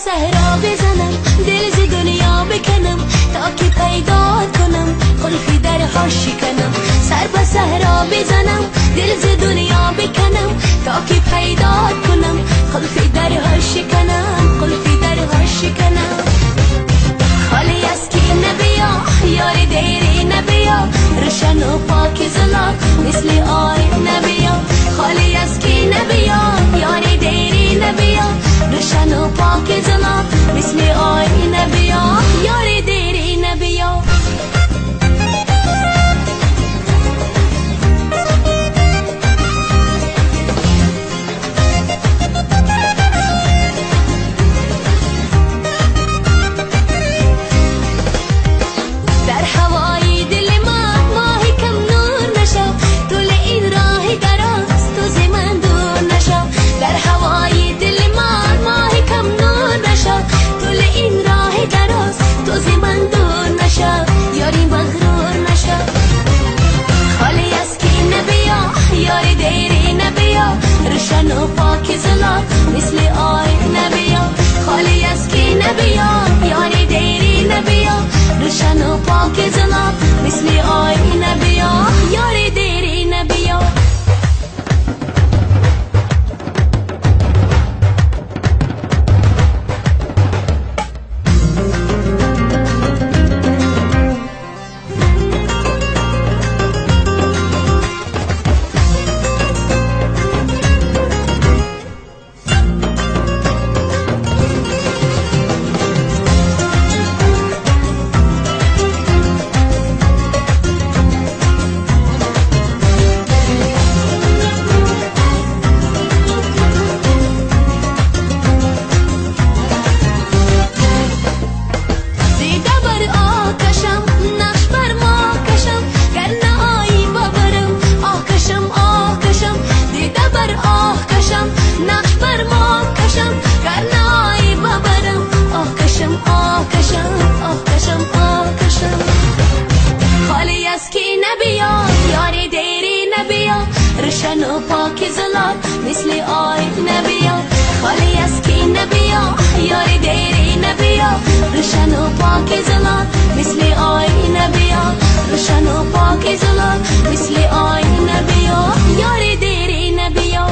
صحرا بزنم دل ز دنیا بکنم تا که پیدات کنم قلفی درها شکنم سر به صحرا بزنم دل ز دنیا بکنم تا که پیدات کنم قلفی درها شکنم قلفی درها شکنم خالی از کی نبیا یار دیری نبیا روشن و پاک زلال مثل آی نبیا خالی از کی نبیا یار دیری نبیا روشن و پاک زلال مثل آی نبیا یار دیری نبیا روشن و پاک زلال مثل آی نبیا خالی از کی نبیا یاری دیری نبیا روشن و پاک زلال مثل آی نبیا یاری دیری نبیا روشن و پاک زلال مثل آی نبیا خالی از کی نبیا یاری دیری نبیا روشن و پاک زلال مثل آی نبیا روشن و پاک زلال مثل آی نبیا یاری دیری نبیا